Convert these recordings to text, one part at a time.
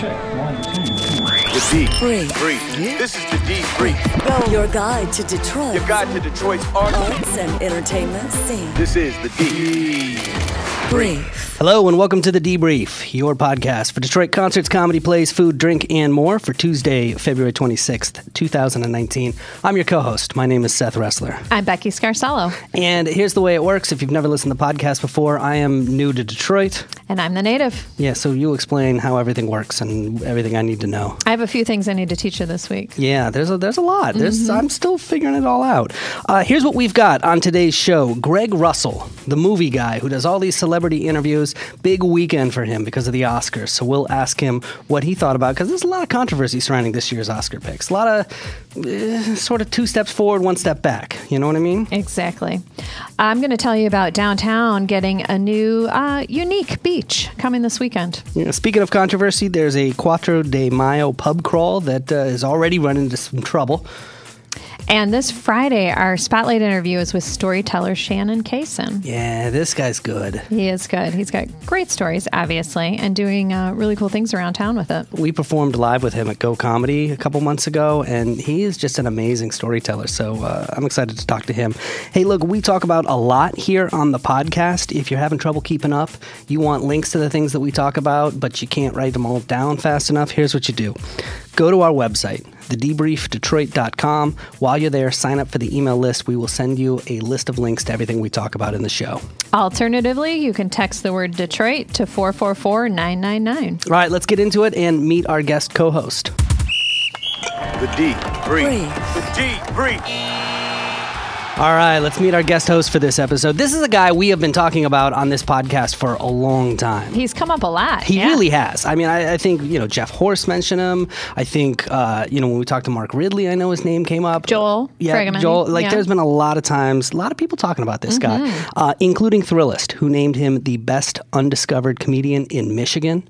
Check. 1, 2, 3. The D-Brief. This is the D-Brief. Go. Your guide to Detroit. Your guide to Detroit's arts and entertainment scene. This is the D-Brief. Hello and welcome to the Debrief, your podcast for Detroit concerts, comedy, plays, food, drink, and more for Tuesday, February 26th, 2019. I'm your co-host. My name is Seth Ressler. I'm Becky Scarcello. And here's the way it works. If you've never listened to the podcast before, I am new to Detroit. And I'm the native. Yeah, so you explain how everything works and everything I need to know. I have a few things I need to teach you this week. Yeah, there's a lot. I'm still figuring it all out. Here's what we've got on today's show. Greg Russell, the movie guy who does all these celebrity interviews. Big weekend for him because of the Oscars. So we'll ask him what he thought about, because there's a lot of controversy surrounding this year's Oscar picks. A lot of sort of 2 steps forward, 1 step back. You know what I mean? Exactly. I'm going to tell you about downtown getting a new unique beach coming this weekend. Yeah, speaking of controversy, there's a Quattro de Mayo pub crawl that is already running into some trouble. And this Friday, our spotlight interview is with storyteller Shannon Kaysen. Yeah, this guy's good. He is good. He's got great stories, obviously, and doing really cool things around town with it. We performed live with him at Go Comedy a couple months ago, and he is just an amazing storyteller. So I'm excited to talk to him. Hey, look, we talk about a lot here on the podcast. If you're having trouble keeping up, you want links to the things that we talk about, but you can't write them all down fast enough, here's what you do. Go to our website, thedebriefdetroit.com. While you're there, sign up for the email list. We will send you a list of links to everything we talk about in the show. Alternatively, you can text the word Detroit to 444-999. All right, let's get into it and meet our guest co-host. The D-Brief. The D-Brief. All right, let's meet our guest host for this episode. This is a guy we have been talking about on this podcast for a long time. He's come up a lot. He really has. I mean, I think, Jeff Horst mentioned him. I think, when we talked to Mark Ridley, I know his name came up. Joel. Joel. There's been a lot of times, a lot of people talking about this guy, including Thrillist, who named him the best undiscovered comedian in Michigan.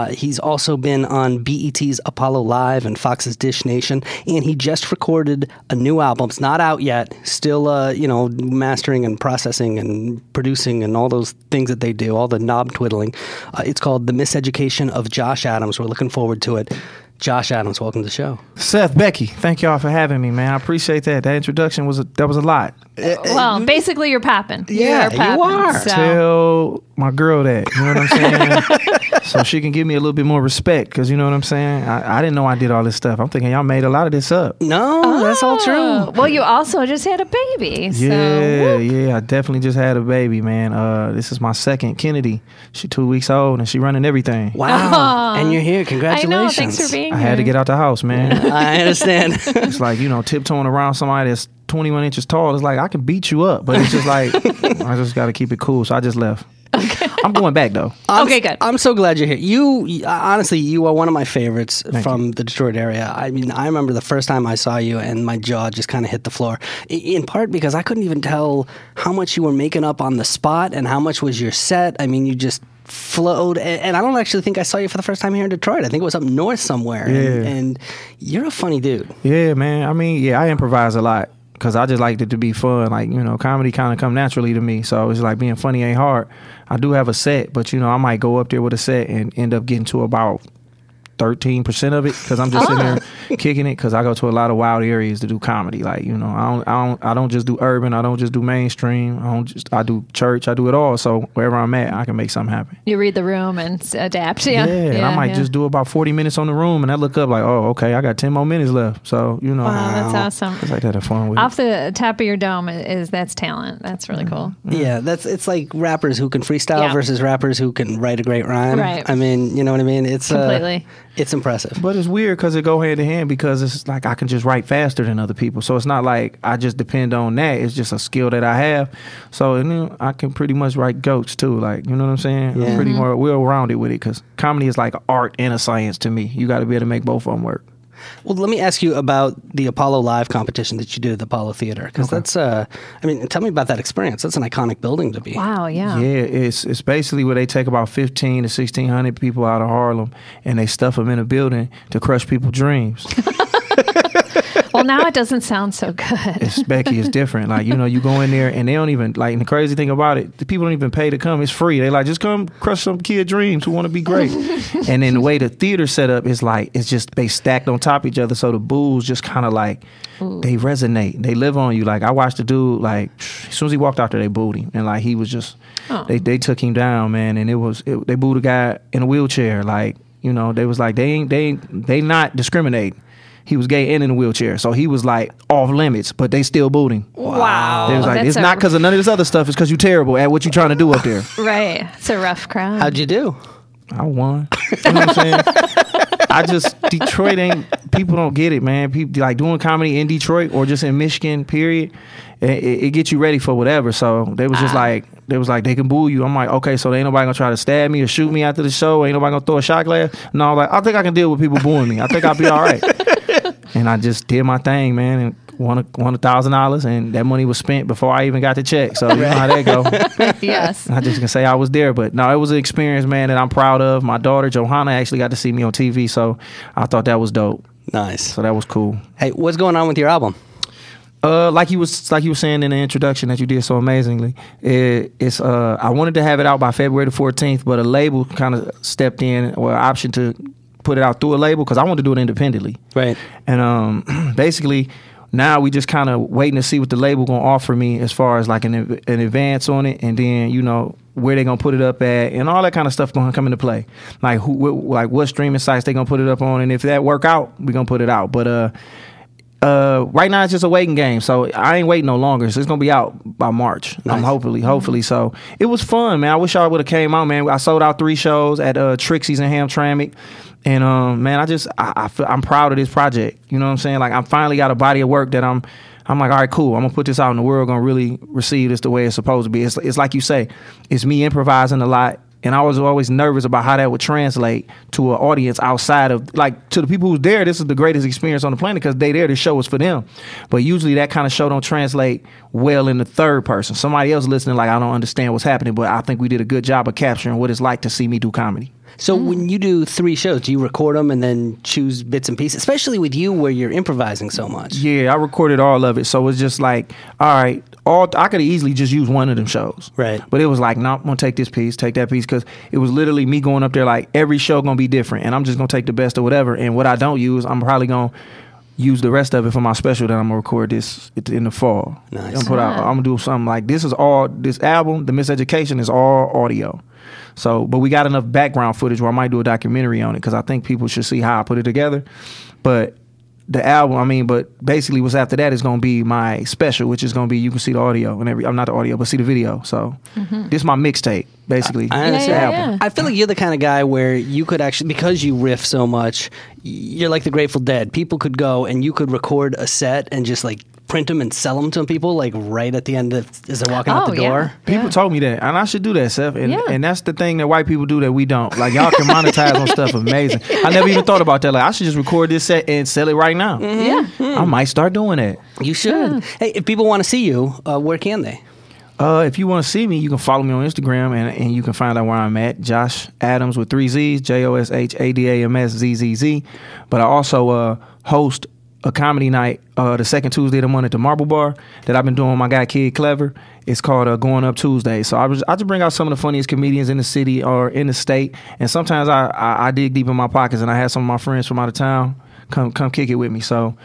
He's also been on BET's Apollo Live and Fox's Dish Nation, and he just recorded a new album. It's not out yet, still mastering and processing and producing and all those things that they do, all the knob twiddling. It's called The Miseducation of Josh Adams. We're looking forward to it. Josh Adams, welcome to the show. Seth, Becky, thank y'all for having me, man. I appreciate that. That introduction was a lot. Well, basically, you're popping. Yeah, you are. So. Tell my girl that, you know what I'm saying? So she can give me a little bit more respect, because you know what I'm saying? I didn't know I did all this stuff. I'm thinking y'all made a lot of this up. No, that's all true. Well, you also just had a baby. Yeah, I definitely just had a baby, man. This is my second Kennedy. She's 2 weeks old, and she running everything. Wow. And you're here. Congratulations. I know. Thanks for being here. I had to get out the house, man. I understand. It's like, tiptoeing around somebody that's 21 inches tall. It's like, I can beat you up, but it's just like, I just got to keep it cool. So I just left. Okay. I'm going back, though. Okay, good. I'm so glad you're here. You honestly, you are one of my favorites from the Detroit area. I mean, I remember the first time I saw you and my jaw just kind of hit the floor, in part because I couldn't even tell how much you were making up on the spot and how much was your set. I mean, you just flowed, and I don't actually think I saw you for the first time here in Detroit. I think it was up north somewhere. Yeah. And you're a funny dude. Yeah, man. I mean, I improvise a lot, because I just liked it to be fun. Like, comedy kind of come naturally to me. So it's like being funny ain't hard. I do have a set, but, I might go up there with a set and end up getting to about 13% of it, because I'm just sitting there kicking it, because I go to a lot of wild areas to do comedy. Like, I don't just do urban. I don't just do mainstream. I do church. I do it all. So wherever I'm at, I can make something happen. You read the room and adapt. Yeah, and I might just do about 40 minutes on the room, and I look up like, oh, okay, I got 10 more minutes left. So, Wow, that's awesome. It's like that have fun with Off the top of your dome that's talent. That's really cool. Yeah, it's like rappers who can freestyle versus rappers who can write a great rhyme. Right. I mean, you know what I mean? It's completely. It's impressive. But it's weird because it go hand in hand, because it's like I can just write faster than other people. So it's not like I just depend on that. It's just a skill that I have. So I can pretty much write jokes too. Like, you know what I'm saying? Yeah. I'm pretty well-rounded with it, because comedy is like an art and a science to me. You got to be able to make both of them work. Well, let me ask you about the Apollo Live competition that you did at the Apollo Theater, because that's, tell me about that experience. That's an iconic building to be. Wow, yeah. Yeah, it's basically where they take about 15 to 1,600 people out of Harlem, and they stuff them in a building to crush people's dreams. Well, now it doesn't sound so good. It's Becky. It's different. Like, you know, you go in there and they don't even, like, and the crazy thing about it, the people don't even pay to come. It's free. They like, just come crush some kid dreams who want to be great. And then the way the theater set up is like, it's just, they stacked on top of each other. So the boos just kind of like, they resonate. They live on you. Like, I watched the dude, like, as soon as he walked out there, they booed him. And like, he was just, they took him down, man. And they booed a guy in a wheelchair. Like, you know, they was like, they not discriminating. He was gay and in a wheelchair. So he was like off limits, but they still booed him. Wow. They was like, it's not because of none of this other stuff. It's because you're terrible at what you're trying to do up there. Right. It's a rough crowd. How'd you do? I won. You know what I'm saying? Detroit people don't get it, man. People like doing comedy in Detroit or just in Michigan, period. It gets you ready for whatever. So they was just like, they can boo you. I'm like, okay, so ain't nobody gonna try to stab me or shoot me after the show. Ain't nobody gonna throw a shot glass. No, like, I think I can deal with people booing me. I think I'll be all right. And I just did my thing, man, and won $1,000, and that money was spent before I even got the check. So you know how that go. Yes. I just can say I was there, but no, it was an experience, man, that I'm proud of. My daughter Johanna actually got to see me on TV, so I thought that was dope. Nice. So that was cool. Hey, what's going on with your album? Like you was saying in the introduction that you did so amazingly, it's I wanted to have it out by February the 14th, but a label kind of stepped in, or an option to put it out through a label, because I wanted to do it independently. Right. And basically now we just kind of waiting to see what the label gonna offer me as far as like an advance on it, and then, you know, where they gonna put it up at, and all that kind of stuff gonna come into play. Like what streaming sites they gonna put it up on, and if that work out, we gonna put it out. But right now it's just a waiting game, so I ain't waiting no longer. So it's gonna be out by March. Nice. Hopefully. So it was fun, man. I wish y'all would have came out, man. I sold out 3 shows at Trixie's in Hamtramck, and man, I'm proud of this project. You know what I'm saying? Like, I finally got a body of work that I'm like, all right, cool. I'm gonna put this out in the world, gonna really receive this the way it's supposed to be. It's like you say, it's me improvising a lot. And I was always nervous about how that would translate to an audience outside of, like, to the people who's there. This is the greatest experience on the planet because they there. This show is for them. But usually that kind of show don't translate well in the third person. Somebody else listening like, I don't understand what's happening, but I think we did a good job of capturing what it's like to see me do comedy. So when you do 3 shows, do you record them and then choose bits and pieces, especially with you where you're improvising so much? Yeah, I recorded all of it. So it's just like, all right, I could easily just use one of them shows. Right. But it was like, no, I'm going to take this piece, take that piece, because it was literally me going up there like, every show going to be different, and I'm just going to take the best of whatever. And what I don't use, I'm probably going to use the rest of it for my special that I'm going to record this in the fall. Nice. I'm going to do something like, this album, The Miseducation, is all audio. So, but we got enough background footage where I might do a documentary on it, because I think people should see how I put it together. But the album, but basically what's after that is going to be my special, which is going to be, you can see the audio and I'm not the audio, but see the video. So this is my mixtape, basically. I understand. Yeah. I feel like you're the kind of guy where you could actually, because you riff so much, you're like the Grateful Dead. People could go and you could record a set and just like print them and sell them to people like right at the end as they're walking out the door. Yeah. People told me that, and I should do that, Seth. And that's the thing that white people do that we don't. Like, y'all can monetize on stuff amazing. I never even thought about that. Like, I should just record this set and sell it right now. I might start doing that. You should. Yeah. Hey, if people want to see you, where can they? If you want to see me, you can follow me on Instagram, and you can find out where I'm at. Josh Adams with 3 Z's, JoshAdamszz. But I also host a comedy night the second Tuesday of the month at the Marble Bar that I've been doing with my guy Kid Clever. It's called Going Up Tuesday. So I just bring out some of the funniest comedians in the city or in the state, and sometimes I dig deep in my pockets, and I have some of my friends from out of town come kick it with me. So,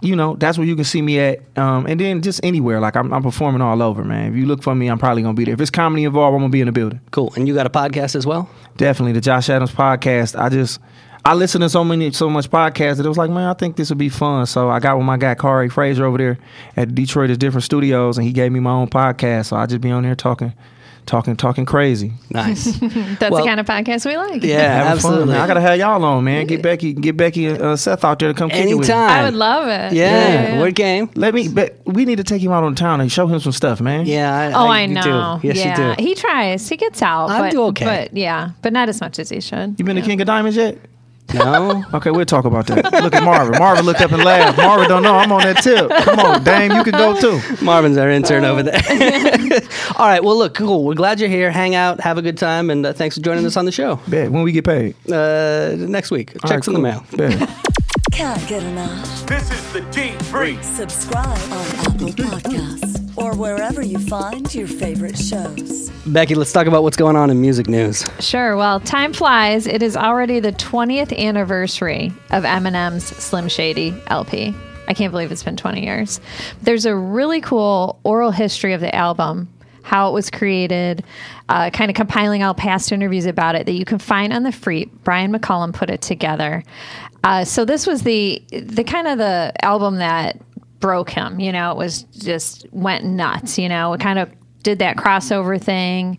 you know, that's where you can see me at. And then just anywhere. Like, I'm performing all over, man. If you look for me, I'm probably going to be there. If it's comedy involved, I'm going to be in the building. Cool. And you got a podcast as well? Definitely, the Josh Adams Podcast. I listened to so much podcasts that it was like, man, I think this would be fun. So I got with my guy Kari Fraser over there at Detroit's different studios, and he gave me my own podcast. So I just be on there talking crazy. Nice. That's the kind of podcast we like. Yeah, absolutely. I gotta have y'all on, man. Get Becky and Seth out there to come kick it with me. I would love it. Yeah. We're game. We need to take him out on town and show him some stuff, man. Yeah. I know. Yes, you do. He tries. He gets out. I do okay. But not as much as he should. You been to King of Diamonds yet? No. Okay, we'll talk about that. Look at Marvin. Marvin looked up and laughed. Marvin don't know I'm on that tip. Come on, Dame, you can go too. Marvin's our intern over there. All right, well, look, cool. We're glad you're here. Hang out, have a good time, and thanks for joining us on the show. Bet. When we get paid? Next week. Checks in the mail. Bet. can't get enough. This is the Deep Freak. Subscribe on Apple Podcasts or wherever you find your favorite shows. Becky, let's talk about what's going on in music news. Sure. Well, time flies. It is already the 20th anniversary of Eminem's Slim Shady LP. I can't believe it's been 20 years. There's a really cool oral history of the album, how it was created, kind of compiling all past interviews about it that you can find on the Freep. Brian McCullum put it together. So this was the kind of the album that broke him. You know, it was just went nuts. You know, it kind of did that crossover thing.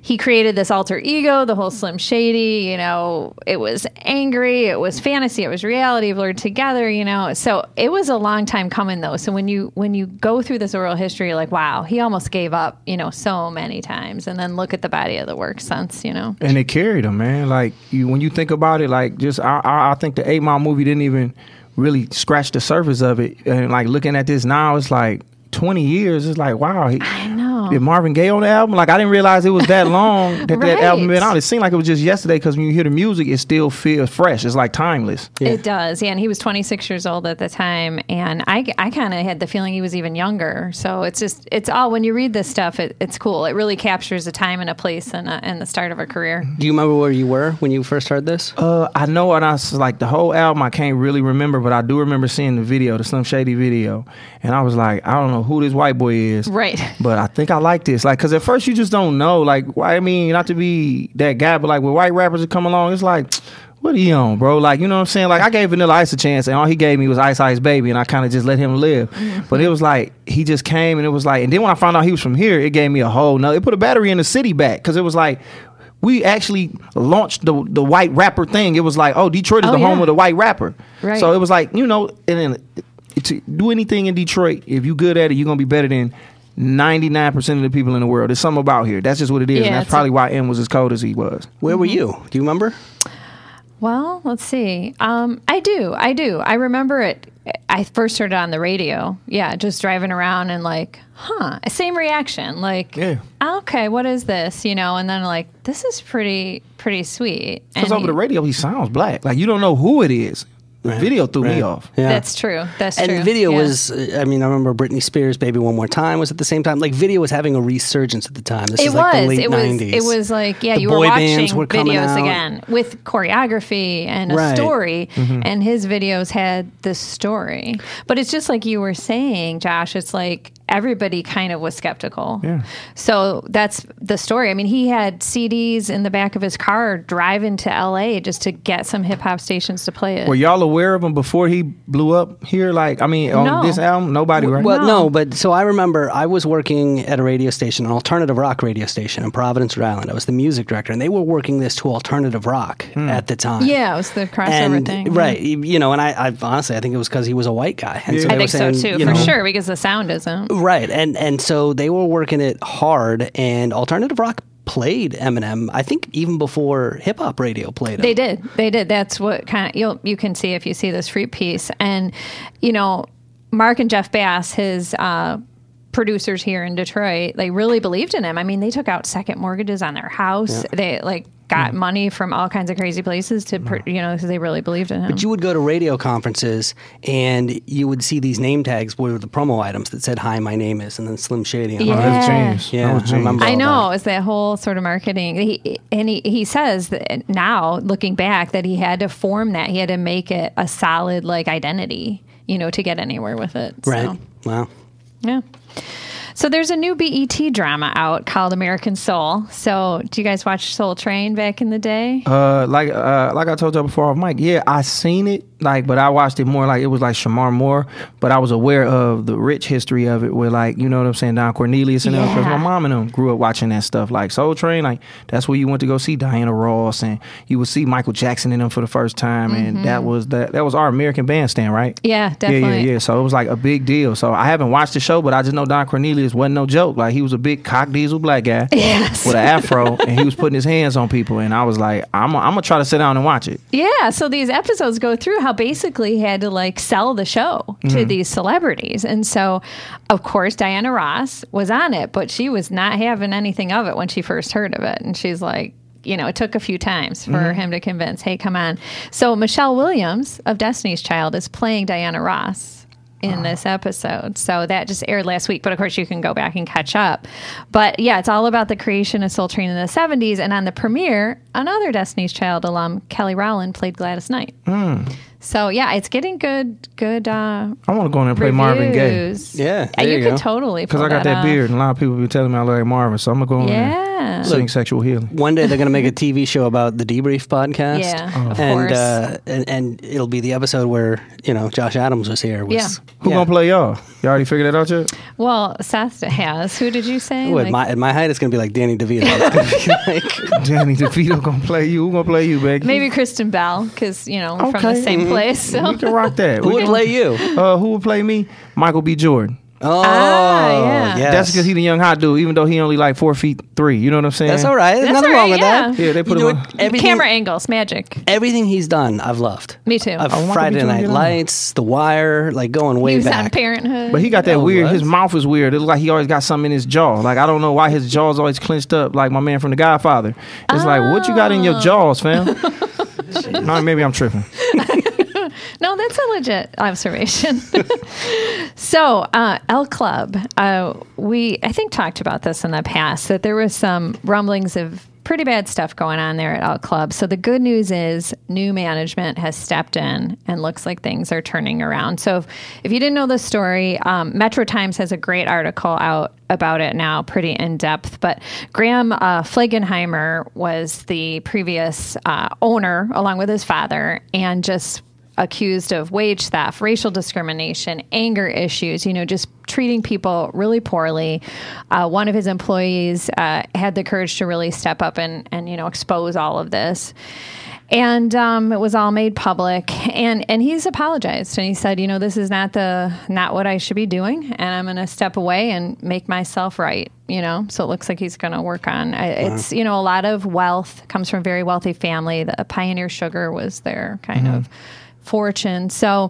He created this alter ego, the whole Slim Shady, you know, it was angry, it was fantasy, it was reality blurred together, you know. So it was a long time coming though. So when you go through this oral history, you're like, wow, he almost gave up, you know, so many times. And then look at the body of the work since, you know. And it carried him, man. Like when you think about it, like just I think the 8 Mile movie didn't even really scratch the surface of it. And like looking at this now, it's like 20 years. It's like, wow. I know. Did Marvin Gaye on the album? Like, I didn't realize it was that long that Right. that album been out. It seemed like it was just yesterday because when you hear the music, it still feels fresh. It's like timeless. Yeah. It does. Yeah. And he was 26 years old at the time. And I kind of had the feeling he was even younger. So it's all, when you read this stuff, it's cool. It really captures a time and a place and the start of a career. Do you remember where you were when you first heard this? I know, and I was like, the whole album I can't really remember, but I do remember seeing the video, the Slim Shady video. And I was like, I don't know who this white boy is. Right. But I think I like this. Like, because at first you just don't know. Like, why? I mean, not to be that guy, but like when white rappers that come along, it's like, what are you on, bro? Like, you know what I'm saying? Like, I gave Vanilla Ice a chance, and all he gave me was Ice Ice Baby, and I kind of just let him live. Mm-hmm. But it was like, he just came, and it was like, and then when I found out he was from here, it gave me a whole nother, it put a battery in the city back, because it was like, we actually launched the white rapper thing. It was like, oh, Detroit is the home of the white rapper. Right. So it was like, you know, and then to do anything in Detroit, if you good at it, you're going to be better than 99% of the people in the world. There's something about here. That's just what it is. Yeah, and that's probably why M was as cold as he was. Where were you? Do you remember? Well, let's see. I do. I remember it. I first heard it on the radio. Yeah, just driving around and like, same reaction. Like, okay, what is this? You know, and then like, this is pretty sweet. Because over the radio, he sounds black. Like, you don't know who it is. The video threw me off. Yeah. That's true. And the video was, I mean, I remember Britney Spears' Baby One More Time was at the same time. Like, video was having a resurgence at the time. This is like the late 90s. It was like, yeah, you were watching videos again with choreography and a story. Mm-hmm. And his videos had this story. But it's just like you were saying, Josh, it's like everybody kind of was skeptical. Yeah. So that's the story. I mean, he had CDs in the back of his car driving to LA just to get some hip hop stations to play it. Were y'all aware of him before he blew up here? Like, I mean, on this album, nobody, right? Well, no, but so I remember I was working at a radio station, an alternative rock radio station in Providence, Rhode Island. I was the music director, and they were working this to alternative rock at the time. Yeah, it was the crossover thing. Right. You know, and I honestly, I think it was because he was a white guy. And so I think so too, for sure, because the sound isn't. Right. And so they were working it hard, and alternative rock played Eminem, I think even before hip hop radio played him. They did. That's what kind of you can see if you see this free piece. And, you know, Mark and Jeff Bass, his producers here in Detroit, they really believed in him. I mean, they took out second mortgages on their house. Yeah. They like got money from all kinds of crazy places to, you know, because they really believed in him. But you would go to radio conferences and you would see these name tags where the promo items that said, "Hi, my name is," and then Slim Shady. Yeah. Oh, that's changed. Yeah, I know. It's that whole sort of marketing. He says that now, looking back, that he had to form that. He had to make it a solid like identity, you know, to get anywhere with it. Right. So. Wow. Yeah. So there's a new BET drama out called American Soul. So do you guys watch Soul Train back in the day? Like I told you before off mic, yeah, I seen it, like, but I watched it more like it was like Shamar Moore, but I was aware of the rich history of it, where like, you know what I'm saying, Don Cornelius and them, because my mom and them grew up watching that stuff, like Soul Train, like that's where you went to go see Diana Ross, and you would see Michael Jackson in them for the first time, and that was our American Bandstand, right? Yeah, definitely. Yeah. So it was like a big deal. So I haven't watched the show, but I just know Don Cornelius wasn't no joke. Like, he was a big cock diesel black guy with an afro, and he was putting his hands on people, and I was like, I'm gonna try to sit down and watch it. Yeah, so these episodes go through how basically he had to like sell the show to these celebrities. And so, of course, Diana Ross was on it, but she was not having anything of it when she first heard of it. And she's like, it took a few times for him to convince, hey, come on. So Michelle Williams of Destiny's Child is playing Diana Ross in this episode. So that just aired last week, but of course you can go back and catch up. But yeah, it's all about the creation of Soul Train in the 70s. And on the premiere, another Destiny's Child alum, Kelly Rowland, played Gladys Knight. So yeah, it's getting good. I want to go in there and play Marvin Gaye. reviews. Yeah, you could totally. Because I got that beard, and a lot of people be telling me I look like Marvin, so I'm gonna go in there and sing Sexual Healing. One day they're going to make a TV show about the Debrief podcast. Yeah, of course. And it'll be the episode where Josh Adams was here. Who gonna play y'all? You already figured that out yet? Well, Seth has. Who did you say? Ooh, at my height, it's going to be like Danny DeVito. It's gonna be like Danny DeVito gonna play you. Who gonna play you, Becky? Maybe Kristen Bell, because we're from the same place. So. We can rock that. Who would play you? Who would play me? Michael B. Jordan. Oh, yeah. yes. That's because he's the young hot dude, even though he only like 4'3". You know what I'm saying? That's all right. There's nothing wrong with that. Yeah, they put him on. Camera angles, magic. Everything he's done, I've loved. Me too. Friday Night Lights, The Wire, like going way he was back. on Parenthood. But he got that weird. His mouth is weird. It looks like he always got something in his jaw. Like I don't know why his jaw's always clenched up, like my man from The Godfather. It's like, what you got in your jaws, fam? No, maybe I'm tripping. No, that's a legit observation. So, L Club, we, I think, talked about this in the past, that there was some rumblings of pretty bad stuff going on there at L Club. So the good news is new management has stepped in and looks like things are turning around. So if you didn't know the story, Metro Times has a great article out about it now, pretty in-depth. But Graham Flagenheimer was the previous owner, along with his father, and just accused of wage theft, racial discrimination, anger issues, just treating people really poorly. One of his employees had the courage to really step up and expose all of this. And it was all made public, and he's apologized, and he said, this is not what I should be doing, and I'm going to step away and make myself right. So it looks like he's going to work on it's a lot of wealth comes from a very wealthy family. The Pioneer Sugar was their kind of fortune. So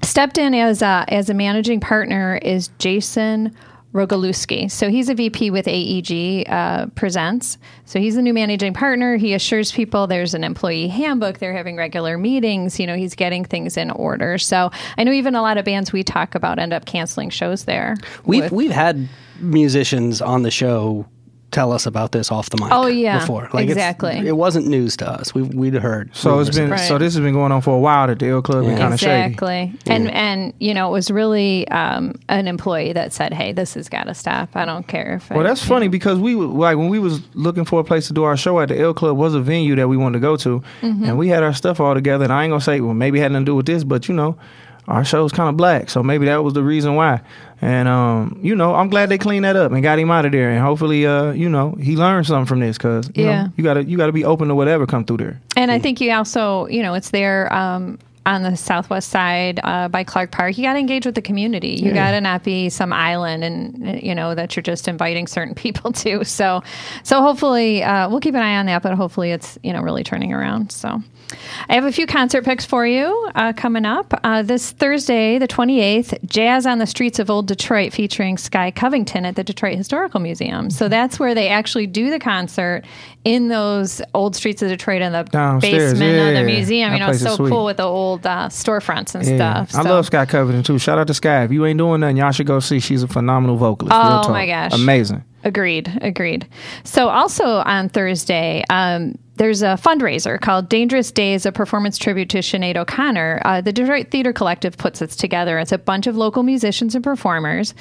stepped in as a managing partner is Jason Rogalewski. So he's a VP with AEG Presents. So he's the new managing partner. He assures people there's an employee handbook. They're having regular meetings. He's getting things in order. So I know even a lot of bands we talk about end up canceling shows there. We've had musicians on the show tell us about this off the mic. Oh yeah, before. Exactly. It wasn't news to us. We'd heard. So it's been so this has been going on for a while at the L Club and kind of shady. Exactly. And it was really an employee that said, "Hey, this has got to stop. I don't care if." Well, that's funny because we when we was looking for a place to do our show at the L Club was a venue that we wanted to go to, and we had our stuff all together. And I ain't gonna say maybe it had nothing to do with this, but our show's kind of black, so maybe that was the reason why. And I'm glad they cleaned that up and got him out of there. And hopefully, he learned something from this because you gotta be open to whatever come through there. And I think you also, it's there on the southwest side by Clark Park. You got to engage with the community. You got to not be some island and that you're just inviting certain people to. So hopefully we'll keep an eye on that. But hopefully it's really turning around. So. I have a few concert picks for you coming up. This Thursday, the 28th, Jazz on the Streets of Old Detroit featuring Sky Covington at the Detroit Historical Museum. So that's where they actually do the concert in those old streets of Detroit in the downstairs, basement of the museum. That it's so cool with the old storefronts and stuff. I love Sky Covington too. Shout out to Sky. If you ain't doing nothing, y'all should go see. She's a phenomenal vocalist. Oh my gosh. Amazing. Agreed. So also on Thursday, there's a fundraiser called Dangerous Days, a performance tribute to Sinead O'Connor. The Detroit Theater Collective puts it together. It's a bunch of local musicians and performers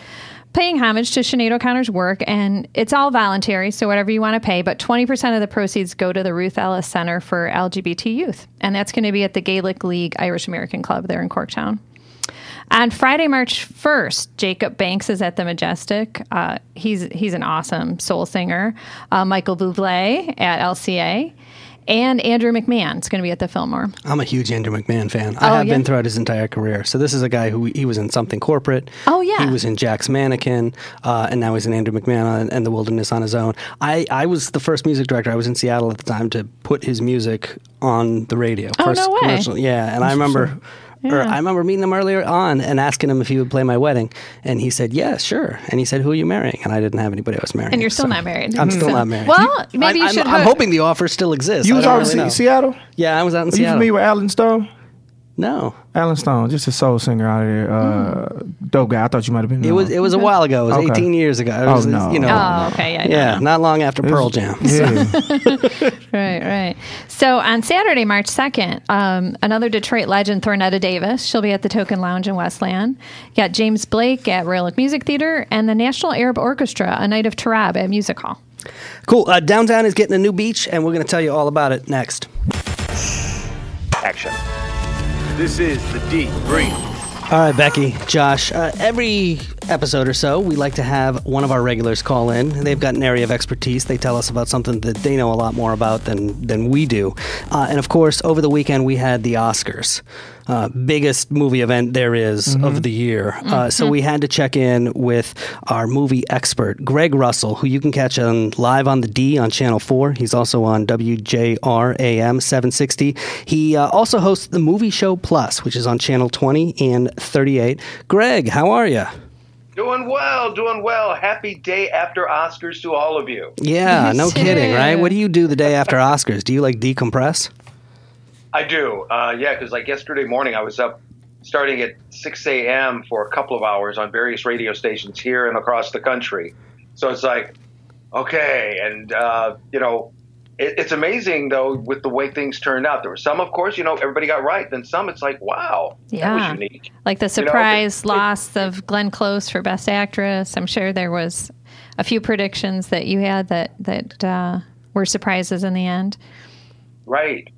paying homage to Sinead O'Connor's work, and it's all voluntary, so whatever you want to pay, but 20% of the proceeds go to the Ruth Ellis Center for LGBT Youth, and that's going to be at the Gaelic League Irish American Club there in Corktown. On Friday, March 1st, Jacob Banks is at the Majestic. He's an awesome soul singer. Michael Bublé at LCA. And Andrew McMahon is going to be at the Fillmore. I'm a huge Andrew McMahon fan. I have been throughout his entire career. So this is a guy who he was in Something Corporate. Oh, yeah. He was in Jack's Mannequin, and now he's in Andrew McMahon and The Wilderness on his own. I was the first music director. I was in Seattle at the time to put his music on the radio. Oh, no way. Yeah, and I remember Or I remember meeting him earlier on and asking him if he would play my wedding. And he said, yeah, sure. And he said, who are you marrying? And I didn't have anybody I was marrying. And you're still not married. I'm still not married. Well, maybe you should. I'm hoping the offer still exists. You was out in Seattle? Yeah, I was out in Are you Seattle. familiar with Alan Stone? No. Alan Stone, just a soul singer out of there. Dope guy. I thought you might have been. It was a while ago. It was 18 years ago. It was, no. Okay, yeah, not long after Pearl Jam. Yeah. Right. So on Saturday, March 2nd, another Detroit legend, Thornetta Davis, she'll be at the Token Lounge in Westland. You got James Blake at Royal Oak Music Theater and the National Arab Orchestra, A Night of Tarab at Music Hall. Cool. Downtown is getting a new beach, and we're going to tell you all about it next. Action. This is the Deep Brief. All right, Becky, Josh, every episode or so, we like to have one of our regulars call in. They've got an area of expertise. They tell us about something that they know a lot more about than we do. And of course, over the weekend, we had the Oscars. Biggest movie event there is of the year. So we had to check in with our movie expert, Greg Russell, who you can catch on Live on the D on Channel 4. He's also on WJR AM 760. He also hosts the Movie Show Plus, which is on Channel 20 and 38. Greg, how are you? Doing well. Happy day after Oscars to all of you. Yeah, no kidding, right? What do you do the day after Oscars? Do you decompress? I do. Because yesterday morning I was up starting at 6 a.m. for a couple of hours on various radio stations here and across the country. So it's like, okay. And, it's amazing, though, with the way things turned out. There were some, of course, everybody got right. Then some, it's like, wow, that was unique. Like the surprise loss of Glenn Close for Best Actress. I'm sure there was a few predictions that you had that were surprises in the end. Right.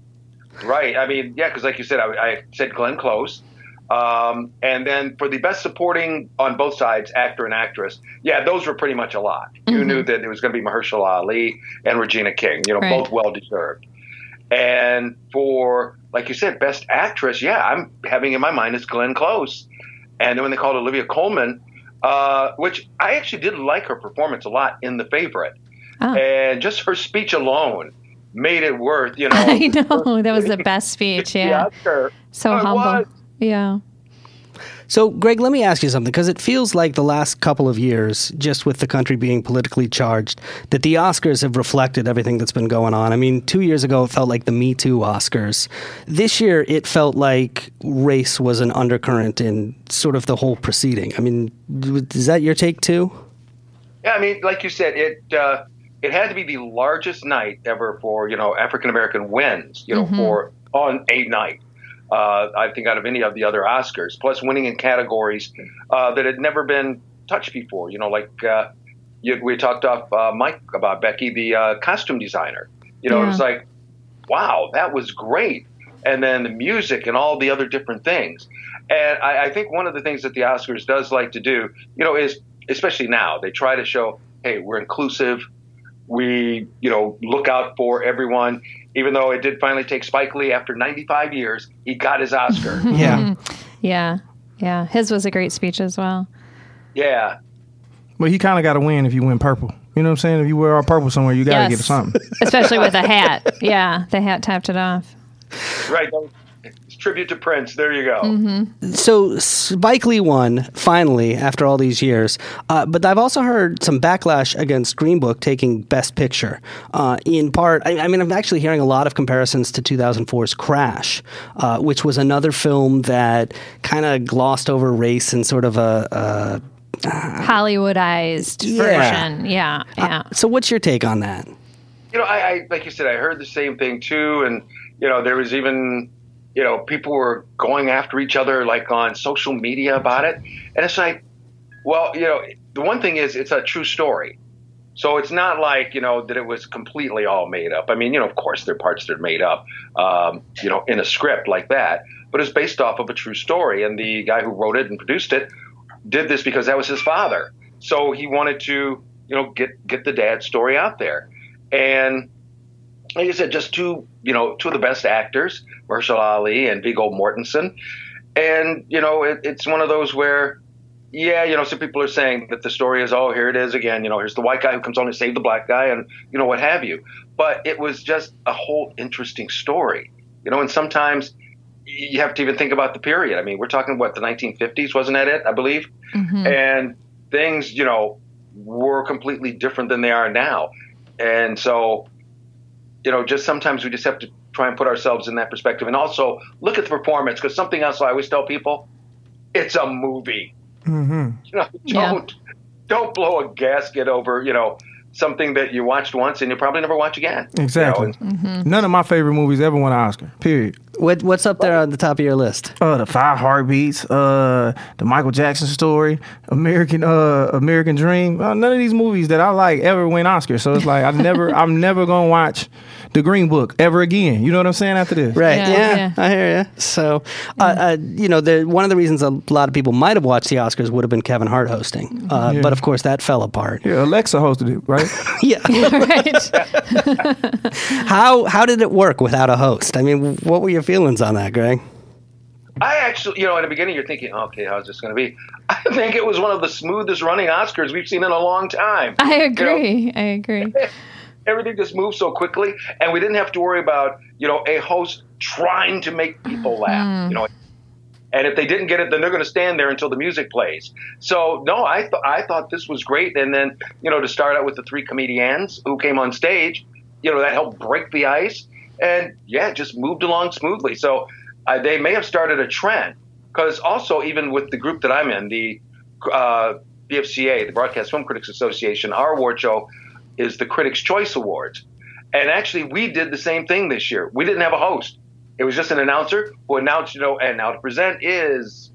I mean, because like you said, I said Glenn Close. And then for the best supporting on both sides, actor and actress, those were pretty much a lot. You knew that it was going to be Mahershala Ali and Regina King, both well-deserved. And for, like you said, best actress, I'm having in my mind is Glenn Close. And then when they called Olivia Colman, which I actually did like her performance a lot in The Favorite. Oh. And just her speech alone made it worth, I know, that was the best speech, So humble. Yeah. So, Greg, let me ask you something, because it feels like the last couple of years, just with the country being politically charged, that the Oscars have reflected everything that's been going on. I mean, 2 years ago, it felt like the Me Too Oscars. This year, it felt like race was an undercurrent in sort of the whole proceeding. I mean, is that your take, too? Yeah, I mean, like you said, it had to be the largest night ever for, African-American wins, for on a night. I think out of any of the other Oscars, plus winning in categories that had never been touched before. We talked off Mike about Becky, the costume designer. It was like, wow, that was great. And then the music and all the other different things. And I think one of the things that the Oscars does like to do, is, especially now, they try to show, hey, we're inclusive. We, look out for everyone. Even though it did finally take Spike Lee after 95 years, he got his Oscar. Yeah. His was a great speech as well. Yeah. Well, he kind of got to win if you win purple. You know what I'm saying? If you wear all purple somewhere, you got to get something. Especially with a hat. Yeah, the hat topped it off. Right. It's tribute to Prince. There you go. So Spike Lee won, finally, after all these years. But I've also heard some backlash against Green Book taking Best Picture. In part, I'm actually hearing a lot of comparisons to 2004's Crash, which was another film that kind of glossed over race in sort of a Hollywoodized version. Yeah. So what's your take on that? I like you said, I heard the same thing too. And, there was even, people were going after each other like on social media about it. And it's like, well, the one thing is it's a true story. So it's not like, that it was completely all made up. I mean, of course there are parts that are made up, in a script like that. But it's based off of a true story. And the guy who wrote it and produced it did this because that was his father. So he wanted to, get the dad's story out there. And like I said, just two of the best actors, Mahershala Ali and Viggo Mortensen. And, it's one of those where, some people are saying that the story is, oh, here it is again. Here's the white guy who comes on to save the black guy and, what have you. But it was just a whole interesting story, and sometimes, you have to even think about the period. I mean, we're talking, what, the 1950s, wasn't that it, I believe? And things, were completely different than they are now. And so, just sometimes we just have to try and put ourselves in that perspective. And also look at the performance, because something else I always tell people, it's a movie. Don't blow a gasket over, something that you watched once and you'll probably never watch again. Exactly. None of my favorite movies ever won an Oscar, period. What's up there on the top of your list? The 5 Heartbeats, the Michael Jackson Story, American Dream. None of these movies that I like ever win Oscars. So it's like I'm never gonna watch The Green Book ever again. You know what I'm saying after this? Right. Yeah. I hear you. So, one of the reasons a lot of people might have watched the Oscars would have been Kevin Hart hosting. But of course that fell apart. Yeah, Alexa hosted it, right? Yeah. Right. How did it work without a host? I mean, what were your feelings on that, Greg? I actually, in the beginning you're thinking, okay, how's this going to be? I think it was one of the smoothest running Oscars we've seen in a long time. I agree. I agree. Everything just moved so quickly, and we didn't have to worry about, a host trying to make people laugh, And if they didn't get it, then they're going to stand there until the music plays. So, no, I thought this was great. And then, to start out with the 3 comedians who came on stage, that helped break the ice. And, it just moved along smoothly. So they may have started a trend, because also even with the group that I'm in, the BFCA, the Broadcast Film Critics Association, our award show is the Critics' Choice Awards. And actually, we did the same thing this year. We didn't have a host. It was just an announcer who announced, and now to present is,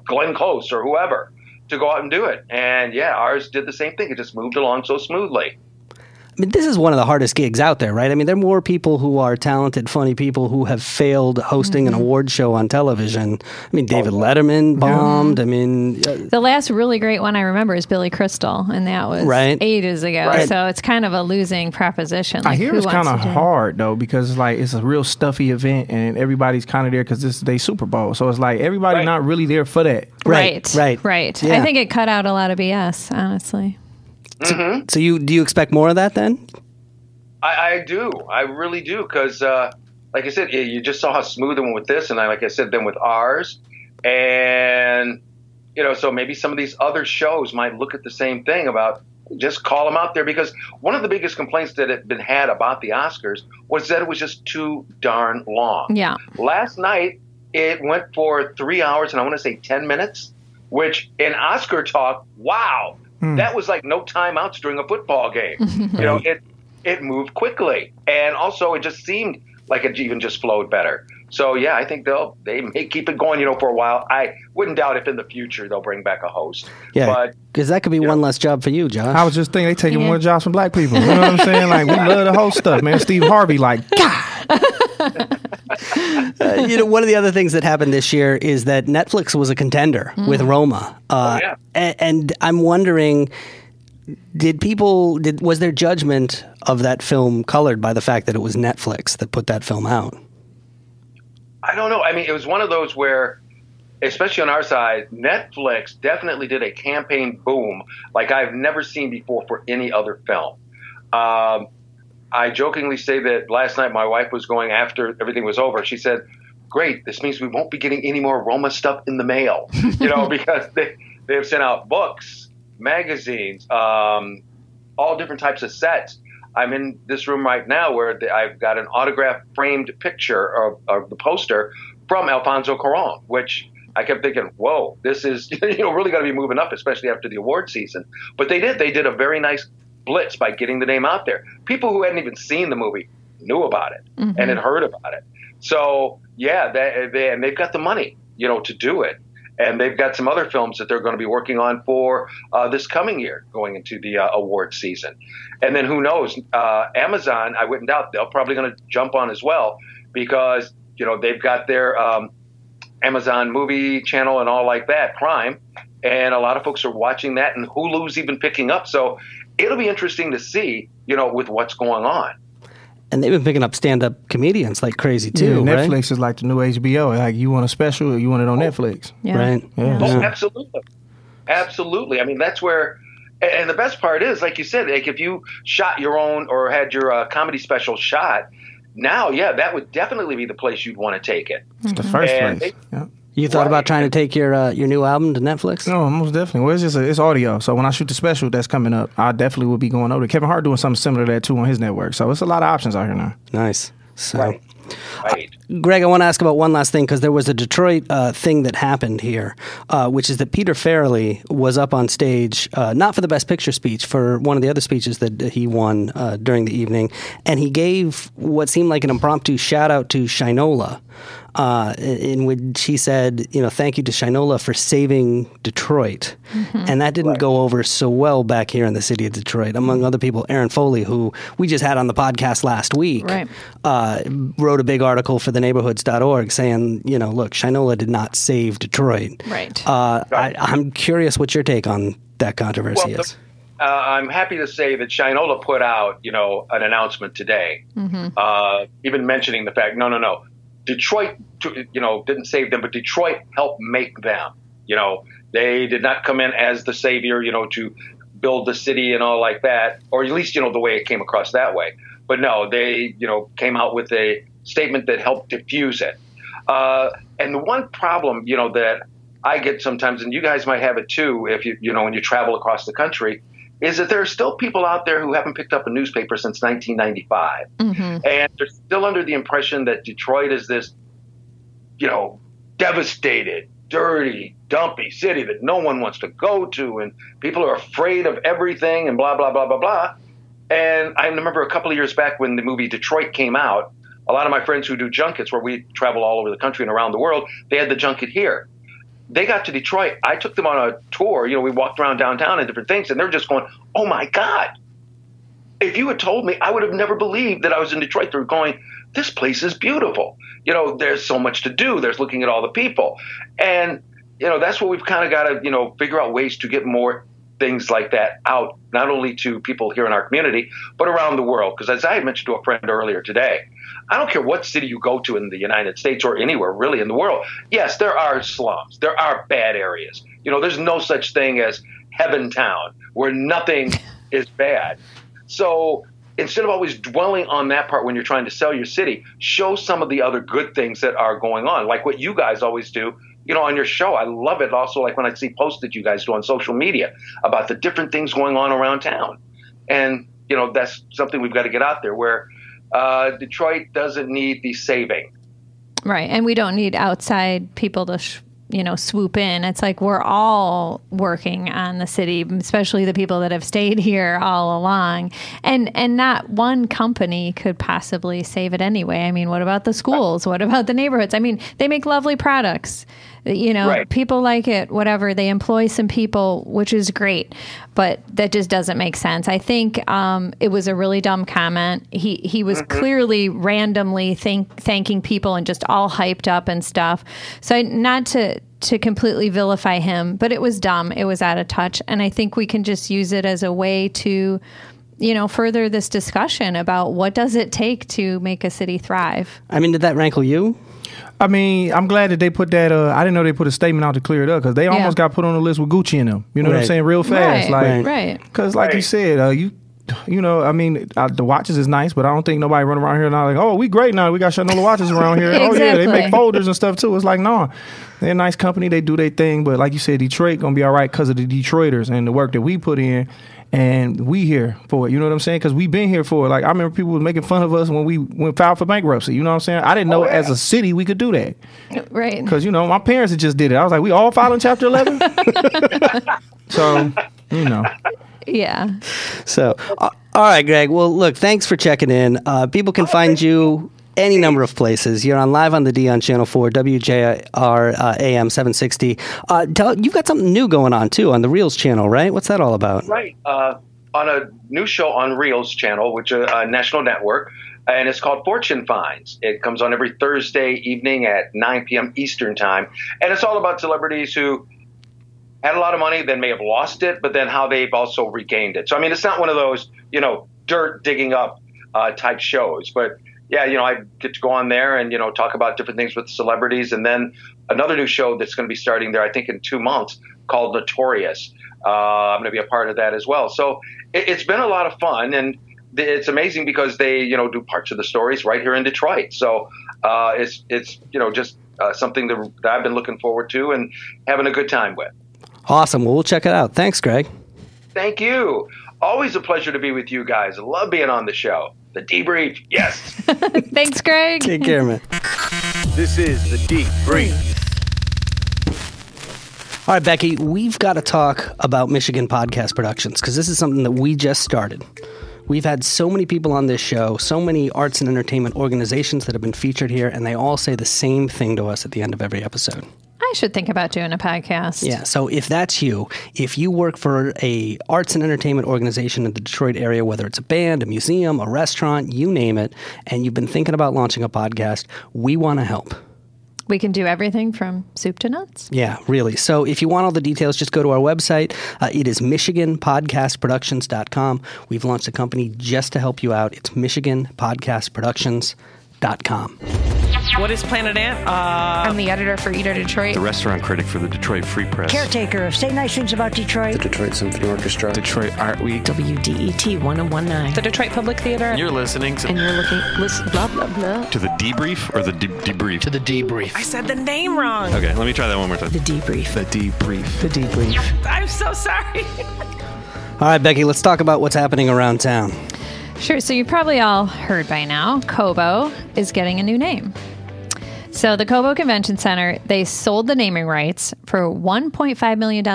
Glenn Close or whoever, to go out and do it. And, ours did the same thing. It just moved along so smoothly. I mean, this is one of the hardest gigs out there, right? I mean, there are more people who are talented, funny people who have failed hosting an award show on television. I mean, David Letterman bombed. I mean... the last really great one I remember is Billy Crystal, and that was ages ago. Right. So it's kind of a losing proposition. I hear it's kind of hard, though, because it's a real stuffy event, and everybody's kind of there because this is their Super Bowl. So it's like everybody's not really there for that. Right. Yeah. I think it cut out a lot of BS, honestly. So do you expect more of that then? I do. I really do. Because, like I said, you just saw how smooth it went with this. And like I said, then with ours. And, so maybe some of these other shows might look at the same thing about just call them out there. Because one of the biggest complaints that had been had about the Oscars was that it was just too darn long. Yeah. Last night, it went for 3 hours and I want to say 10 minutes, which in Oscar talk, wow. That was like no timeouts during a football game. It moved quickly. And also it just seemed like it even just flowed better. So, I think they may keep it going, for a while. I wouldn't doubt if in the future they'll bring back a host. Yeah, because that could be one less job for you, Josh. I was just thinking they taking more jobs from black people. You know what I'm saying? Like, we love the host stuff, man. Steve Harvey, like, God. One of the other things that happened this year is that Netflix was a contender with Roma. And I'm wondering, was their judgment of that film colored by the fact that it was Netflix that put that film out? I don't know. I mean, it was one of those where, especially on our side, Netflix definitely did a campaign boom like I've never seen before for any other film. I jokingly say that last night my wife was going after everything was over. She said, great, this means we won't be getting any more Roma stuff in the mail, because they've sent out books, magazines, all different types of sets. I'm in this room right now where I've got an autographed framed picture of the poster from Alfonso Cuarón, which I kept thinking, whoa, this is really got to be moving up, especially after the award season. But they did a very nice blitz by getting the name out there. People who hadn't even seen the movie knew about it and had heard about it. So and they've got the money, to do it. And they've got some other films that they're going to be working on for this coming year, going into the award season. And then who knows? Amazon, I wouldn't doubt they're probably going to jump on as well because they've got their Amazon movie channel and all like that, Prime, and a lot of folks are watching that, and Hulu's even picking up. So it'll be interesting to see, with what's going on. And they've been picking up stand-up comedians like crazy too. Yeah, right? Netflix is like the new HBO. Like, you want a special, or you want it on Netflix, right? Yeah. Oh, absolutely. I mean, that's where. And the best part is, like you said, like if you shot your own or had your comedy special shot, now, yeah, that would definitely be the place you'd want to take it. It's the first place. Yeah. You thought about trying to take your new album to Netflix? No, most definitely. Well, it's audio. So when I shoot the special that's coming up, I definitely will be going over. Kevin Hart doing something similar to that too on his network. So it's a lot of options out here now. Nice. So, Right. Greg, I want to ask about one last thing because there was a Detroit thing that happened here, which is that Peter Farrelly was up on stage, not for the Best Picture speech, for one of the other speeches that he won during the evening, and he gave what seemed like an impromptu shout out to Shinola. In which he said, thank you to Shinola for saving Detroit. Mm-hmm. And that didn't go over so well back here in the city of Detroit. Among other people, Aaron Foley, who we just had on the podcast last week, wrote a big article for theneighborhoods.org saying, look, Shinola did not save Detroit. Right. I'm curious what your take on that controversy is. I'm happy to say that Shinola put out, an announcement today, even mentioning the fact, no. Detroit, didn't save them, but Detroit helped make them. They did not come in as the savior, to build the city and all like that, or at least, the way it came across that way. But no, they, came out with a statement that helped diffuse it. And the one problem, that I get sometimes, and you guys might have it too, if when you travel across the country, is that there are still people out there who haven't picked up a newspaper since 1995. Mm-hmm. And they're still under the impression that Detroit is this, devastated, dirty, dumpy city that no one wants to go to. And people are afraid of everything and blah, blah, blah, blah, blah. And I remember a couple of years back when the movie Detroit came out, a lot of my friends who do junkets where we travel all over the country and around the world, they had the junket here. They got to Detroit. I took them on a tour. We walked around downtown and different things, and they're just going, oh, my God. If you had told me, I would have never believed that I was in Detroit. They were going, this place is beautiful. There's so much to do. There's looking at all the people. And, that's what we've kind of got to, figure out ways to get more things like that out, not only to people here in our community, but around the world. Because as I had mentioned to a friend earlier today, I don't care what city you go to in the United States or anywhere really in the world. Yes, there are slums. There are bad areas. There's no such thing as Heaven Town where nothing is bad. So instead of always dwelling on that part when you're trying to sell your city, show some of the other good things that are going on, like what you guys always do, on your show. I love it also, like when I see posts that you guys do on social media about the different things going on around town. And, that's something we've got to get out there where Detroit doesn't need the saving. Right. And we don't need outside people to, swoop in. It's like we're all working on the city, especially the people that have stayed here all along. And not one company could possibly save it anyway. I mean, what about the schools? What about the neighborhoods? I mean, they make lovely products. People like it, whatever. They employ some people, which is great, but that just doesn't make sense. I think it was a really dumb comment. He was clearly randomly thanking people and just all hyped up and stuff. So not to completely vilify him, but it was dumb. It was out of touch. And I think we can just use it as a way to, further this discussion about what does it take to make a city thrive. I mean, did that rankle you? I mean, I'm glad that they put that. I didn't know they put a statement out to clear it up because they almost got put on the list with Gucci in them. You know what I'm saying? Real fast, right? Because, like you said, I mean, the watches is nice, but I don't think nobody run around here now like, oh, we great now. We got Shinola watches around here. Exactly. Oh yeah, they make folders and stuff too. It's like, no, they're a nice company. They do their thing, but like you said, Detroit gonna be all right because of the Detroiters and the work that we put in. And we here for it, you know what I'm saying? Because we've been here for it. Like, I remember people was making fun of us when we filed for bankruptcy, you know what I'm saying? I didn't know as a city we could do that. Right. Because, my parents had just did it. I was like, we all filed in Chapter 11? So, Yeah. So, all right, Greg. Well, look, thanks for checking in. People can find you any number of places. You're on Live on the D on Channel 4, WJR AM 760. You've got something new going on, too, on the Reels channel, right? What's that all about? Right. On a new show on Reels channel, which is a national network, and it's called Fortune Finds. It comes on every Thursday evening at 9 p.m. Eastern Time, and it's all about celebrities who had a lot of money, then may have lost it, but then how they've also regained it. So, I mean, it's not one of those, dirt digging up type shows, but yeah, I get to go on there and, talk about different things with celebrities. And then another new show that's going to be starting there, I think in 2 months, called Notorious. I'm going to be a part of that as well. So it's been a lot of fun. And it's amazing because they, do parts of the stories right here in Detroit. So it's just something that I've been looking forward to and having a good time with. Awesome. Well, we'll check it out. Thanks, Greg. Thank you. Always a pleasure to be with you guys. I love being on the show. The debrief. Yes. Thanks, Greg. Take care, man. This is the debrief. All right, Becky, we've got to talk about Michigan Podcast Productions because this is something that we just started. We've had so many people on this show, so many arts and entertainment organizations that have been featured here, and they all say the same thing to us at the end of every episode. I should think about doing a podcast. Yeah, so if that's you, if you work for a arts and entertainment organization in the Detroit area, whether it's a band, a museum, a restaurant, you name it, and you've been thinking about launching a podcast, we want to help. We can do everything from soup to nuts. Yeah, really. So if you want all the details, just go to our website. It is MichiganPodcastProductions.com. We've launched a company just to help you out. It's MichiganPodcastProductions.com. What is Planet Ant? I'm the editor for Eater Detroit. The restaurant critic for the Detroit Free Press. Caretaker of Say Nice Things About Detroit. The Detroit Symphony Orchestra. Detroit Art Week. WDET 1019. The Detroit Public Theater. You're listening to... And you're listen, blah, blah, blah. To the debrief or the debrief? To the debrief. I said the name wrong. Okay, let me try that one more time. The debrief. The debrief. The debrief. I'm so sorry. All right, Becky, let's talk about what's happening around town. Sure. So you've probably all heard by now, Cobo is getting a new name. So the Cobo Convention Center, they sold the naming rights for $1.5 million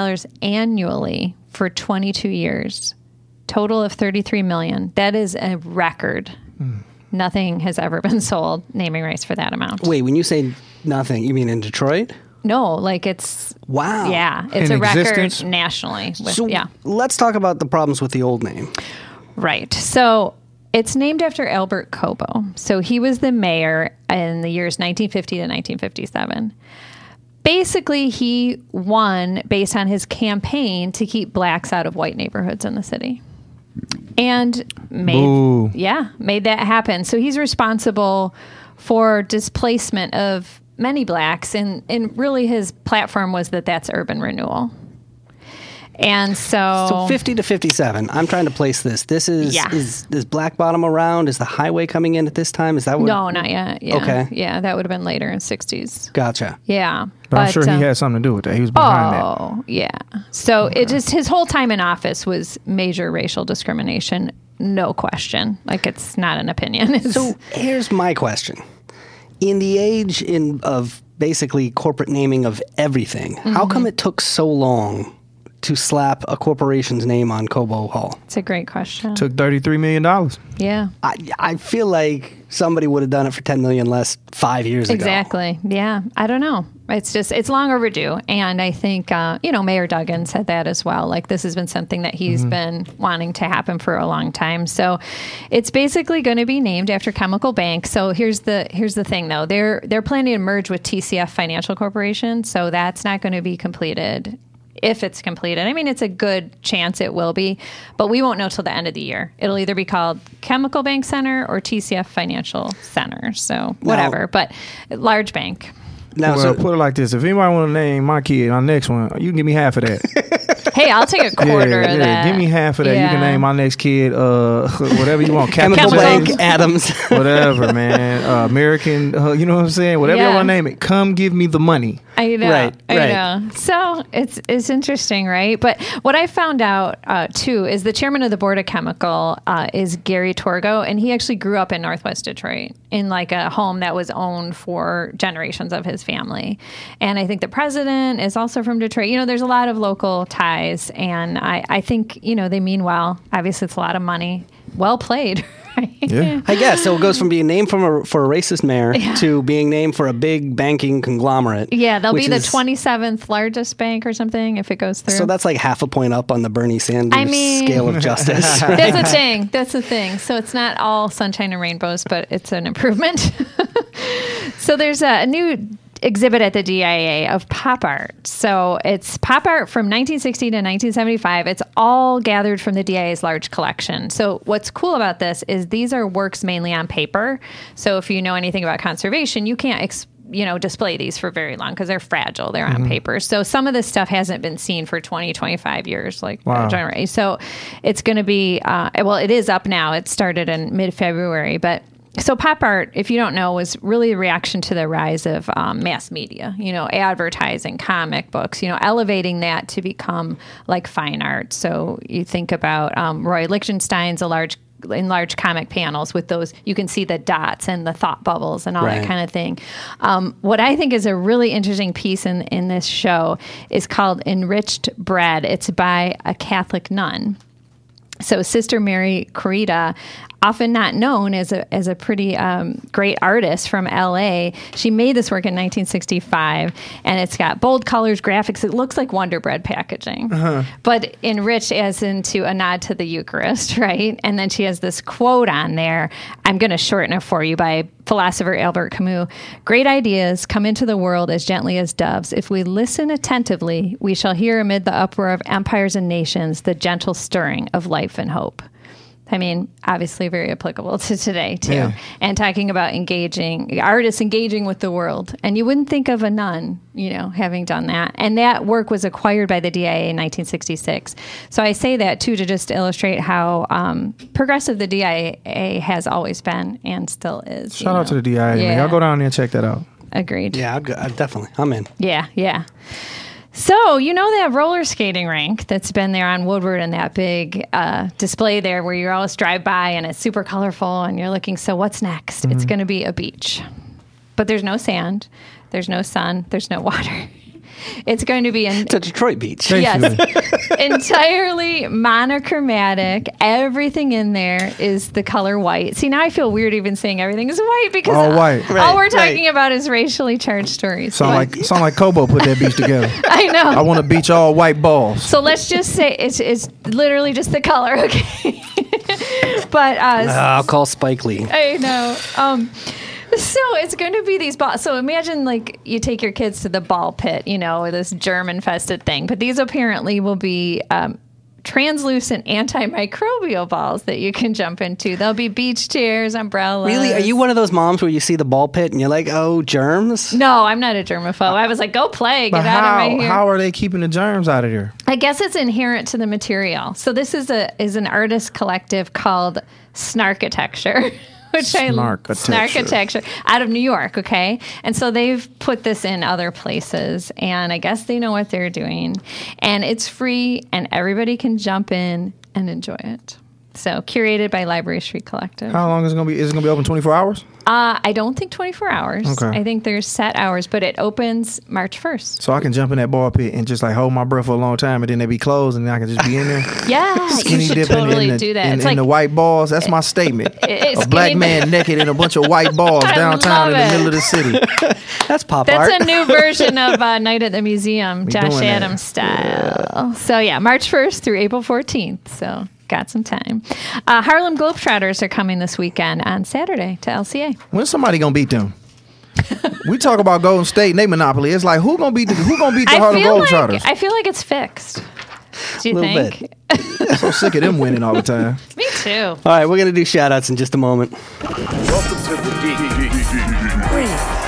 annually for 22 years. Total of $33 million. That is a record. Nothing has ever been sold naming rights for that amount. Wait, when you say nothing, you mean in Detroit? No, like it's... Wow. Yeah, it's In a record existence? nationally. Let's talk about the problems with the old name. Right. So it's named after Albert Cobo. So he was the mayor in the years 1950 to 1957. Basically, he won based on his campaign to keep blacks out of white neighborhoods in the city. And made that happen. So he's responsible for displacement of many blacks. And really his platform was that that's urban renewal. And so 50 to 57. I'm trying to place this. This is Black Bottom around? Is the highway coming in at this time? Is that what? No, not yet. Yeah. Okay. Yeah, that would have been later in 60s. Gotcha. Yeah. But I'm sure he had something to do with that. He was behind that. Oh, yeah. So it just, his whole time in office was major racial discrimination. No question. Like, it's not an opinion. So here's my question. In the age of basically corporate naming of everything, how come it took so long to slap a corporation's name on Cobo Hall? It's a great question. Took $33 million. Yeah. I feel like somebody would have done it for $10 million less 5 years ago. Exactly. Yeah. I don't know. It's long overdue. And I think, Mayor Duggan said that as well. Like, this has been something that he's been wanting to happen for a long time. So it's basically going to be named after Chemical Bank. So here's the thing, though. They're planning to merge with TCF Financial Corporation. So that's not going to be completed. If it's completed. I mean, it's a good chance it will be, but we won't know till the end of the year. It'll either be called Chemical Bank Center or TCF Financial Center. So whatever, but large bank. Now, put it like this. If anybody want to name my kid our next one, you can give me half of that. Hey, I'll take a quarter of that. Give me half of that. Yeah. You can name my next kid whatever you want. Chemical Bank, Adams. Whatever, man. American, you know what I'm saying? Whatever you want to name it. Come give me the money. I know. Right. I know. So it's interesting, right? But what I found out, too, is the chairman of the board of Chemical is Gary Torgo, and he actually grew up in Northwest Detroit in like a home that was owned for generations of his family. And I think the president is also from Detroit. There's a lot of local ties, and I think, they mean well. Obviously, it's a lot of money. Well played. Yeah. I guess. So it goes from being named for a racist mayor to being named for a big banking conglomerate. Yeah, they'll be the 27th largest bank or something if it goes through. So that's like half a point up on the Bernie Sanders scale of justice. Right? That's the thing. So it's not all sunshine and rainbows, but it's an improvement. So there's a new exhibit at the DIA of pop art. So it's pop art from 1960 to 1975. It's all gathered from the DIA's large collection. So what's cool about this is these are works mainly on paper. So if you know anything about conservation, you can't display these for very long because they're fragile. They're on paper. So some of this stuff hasn't been seen for 20, 25 years. Generally. So it's going to be, it is up now. It started in mid-February, but so pop art, if you don't know, was really a reaction to the rise of mass media, advertising, comic books, elevating that to become like fine art. So you think about Roy Lichtenstein's in large comic panels with those, you can see the dots and the thought bubbles and all that kind of thing. What I think is a really interesting piece in this show is called Enriched Bread. It's by a Catholic nun. So Sister Mary Corita, often not known as a pretty great artist from L.A., she made this work in 1965, and it's got bold colors, graphics. It looks like Wonder Bread packaging, but enriched as into a nod to the Eucharist, right? And then she has this quote on there. I'm going to shorten it for you, by philosopher Albert Camus. Great ideas come into the world as gently as doves. If we listen attentively, we shall hear amid the uproar of empires and nations the gentle stirring of life and hope. I mean, obviously very applicable to today, too. Yeah. And talking about artists engaging with the world. And you wouldn't think of a nun, having done that. And that work was acquired by the DIA in 1966. So I say that, too, to just illustrate how progressive the DIA has always been and still is. Shout out to the DIA, man. Y'all go down there and check that out. Agreed. Yeah, definitely. I'm in. Yeah. So, that roller skating rink that's been there on Woodward and that big display there where you always drive by and it's super colorful and you're looking, so what's next? It's going to be a beach. But there's no sand, there's no sun, there's no water. It's going to be it's a Detroit beach. Yes. Entirely monochromatic. Everything in there is the color white. See, now I feel weird even saying everything is white because all white. All we're talking about is racially charged stories. Sound like Cobo put that beach together. I know. I want a beach all white balls. So let's just say it's literally just the color, okay? But I'll call Spike Lee. I know. So it's going to be these balls. So imagine you take your kids to the ball pit, this germ-infested thing. But these apparently will be translucent antimicrobial balls that you can jump into. There'll be beach chairs, umbrellas. Really? Are you one of those moms where you see the ball pit and you're like, oh, germs? No, I'm not a germaphobe. I was like, go play. Get out of right here. How are they keeping the germs out of there? I guess it's inherent to the material. So this is an artist collective called Snarkitecture. Snarkitecture out of New York, okay? And so they've put this in other places, and I guess they know what they're doing. And it's free, and everybody can jump in and enjoy it. So curated by Library Street Collective. How long is it going to be? Is it going to be open 24 hours? I don't think 24 hours. Okay. I think there's set hours, but it opens March 1st. So I can jump in that ball pit and just hold my breath for a long time, and then they be closed, and then I can just be in there. Yeah, skinny you should dipping totally in do that. In the white balls. That's my statement. A black man naked in a bunch of white balls downtown in the middle of the city. That's pop art. That's a new version of Night at the Museum, Josh Adams style. Yeah. So yeah, March 1st through April 14th. So got some time. Harlem Globetrotters are coming this weekend on Saturday to LCA. When's somebody gonna beat them? We talk about Golden State and they monopoly. It's like who gonna beat the Harlem Globetrotters? I feel like it's fixed. Do you think? I'm so sick of them winning all the time. Me too. All right, we're gonna do shout outs in just a moment. Welcome to the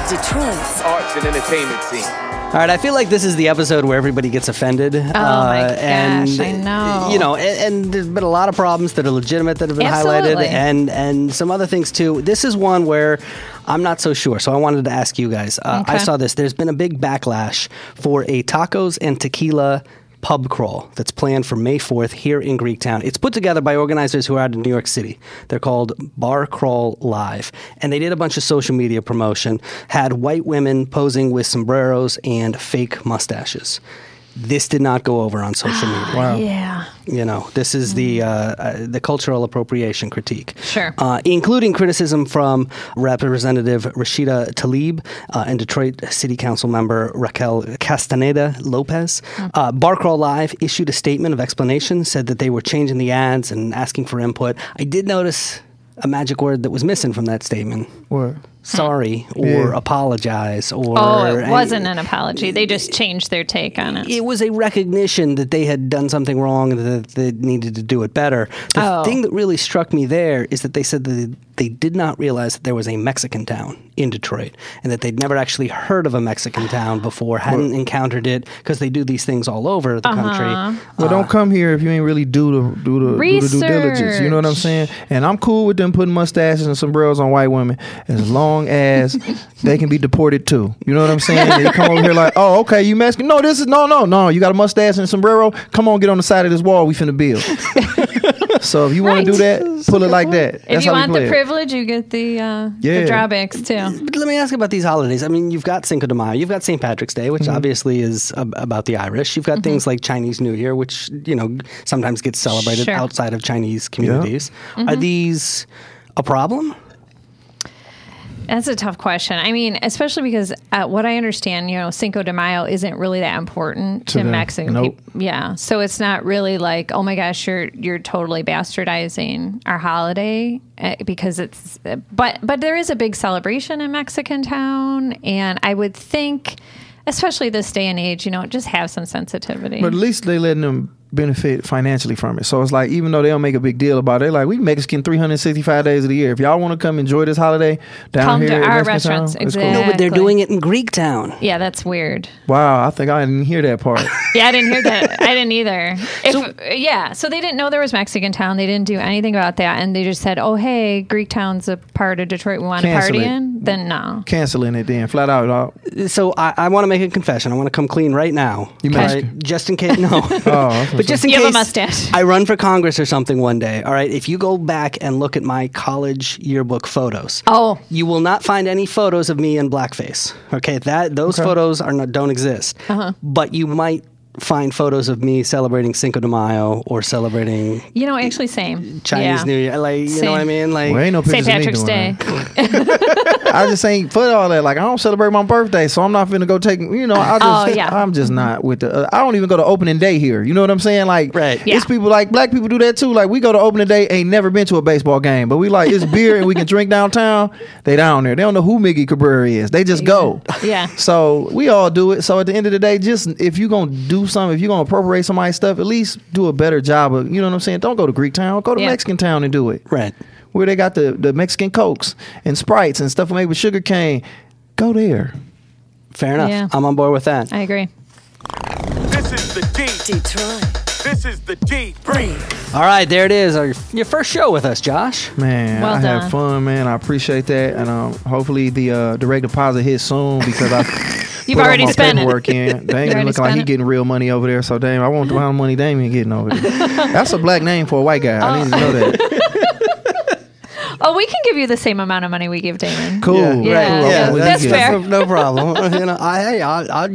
Detroit's arts and entertainment scene. All right, I feel like this is the episode where everybody gets offended. Oh my gosh, I know. And there's been a lot of problems that are legitimate that have been highlighted, and some other things too. This is one where I'm not so sure, so I wanted to ask you guys. I saw this. There's been a big backlash for a tacos and tequila pub crawl that's planned for May 4th here in Greektown. It's put together by organizers who are out of New York City. They're called Bar Crawl Live. And they did a bunch of social media promotion, had white women posing with sombreros and fake mustaches. This did not go over on social media. Wow. Yeah. This is the cultural appropriation critique. Sure. Including criticism from Representative Rashida Tlaib and Detroit City Council member Raquel Castaneda Lopez. Bar Crawl Live issued a statement of explanation, said that they were changing the ads and asking for input. I did notice a magic word that was missing from that statement. What? Sorry or apologize or... Oh, it wasn't an apology. They just changed their take on it. It was a recognition that they had done something wrong and that they needed to do it better. The thing that really struck me there is that they said that they did not realize that there was a Mexican town in Detroit and that they'd never actually heard of a Mexican town before, hadn't encountered it, because they do these things all over the country. Well, don't come here if you ain't really do the due diligence. You know what I'm saying? And I'm cool with them putting mustaches and sombreros on white women as long as they can be deported too. You know what I'm saying? They come over here like, oh, okay, you Mexican? No, this is no. You got a mustache and a sombrero? Come on, get on the side of this wall. We finna build. So if you want to do that, pull it like that. If you want the privilege, you get the drawbacks too. But let me ask about these holidays. I mean, you've got Cinco de Mayo, you've got St. Patrick's Day, which obviously is about the Irish. You've got things like Chinese New Year, which sometimes gets celebrated outside of Chinese communities. Are these a problem? That's a tough question. I mean, especially because what I understand, Cinco de Mayo isn't really that important to Mexican people. Yeah. So it's not really like, oh my gosh, you're totally bastardizing our holiday because it's, but there is a big celebration in Mexican town. And I would think, especially this day and age, just have some sensitivity. But at least they letting them benefit financially from it. So it's like, even though they don't make a big deal about it, they're like, we Mexican 365 days of the year. If y'all want to come enjoy this holiday down here to in our Mexican restaurants. Town, exactly. cool. No, but they're doing it in Greek town. Yeah, that's weird. Wow, I think I didn't hear that part. Yeah, I didn't hear that. I didn't either. So they didn't know there was Mexican town. They didn't do anything about that, and they just said, "Oh, hey, Greek town's a part of Detroit. We want to party in." Then no, canceling it. Then flat out. So I want to make a confession. I want to come clean right now. You just in case. No, but just in you case. Have a mustache. I run for Congress or something one day. All right, if you go back and look at my college yearbook photos, you will not find any photos of me in blackface. Okay, those photos don't exist. But you might find photos of me celebrating Cinco de Mayo or celebrating actually same Chinese New Year, you know what I mean, well, ain't no St. Patrick's Day. I just ain't put all that. Like, I don't celebrate my birthday, so I'm not finna go take. I'm just not with the. I don't even go to opening day here. You know what I'm saying? Like, it's people like black people do that too. Like, we go to opening day, ain't never been to a baseball game, but we like it's beer and we can drink downtown. They down there. They don't know who Miggy Cabrera is. They just go. Yeah. So we all do it. So at the end of the day, just if you gonna do something, if you're gonna appropriate somebody's stuff, at least do a better job of. You know what I'm saying? Don't go to Greek town. Go to Mexican town and do it. Right. Where they got the Mexican Cokes and Sprites and stuff made with sugar cane. Go there. Fair enough. Yeah. I'm on board with that. I agree. This is the Detroit. This is the debrief. All right, there it is. Your first show with us, Josh. Man, well I done. had fun, man. I appreciate that. And hopefully the direct deposit hits soon because You've already spent paperwork in. Damien looking like he getting real money over there. So Damien, I want the amount of money Damien getting over there. That's a black name for a white guy. I didn't know that. Oh, we can give you the same amount of money we give Damon. Cool. Yeah. That's fair. No problem.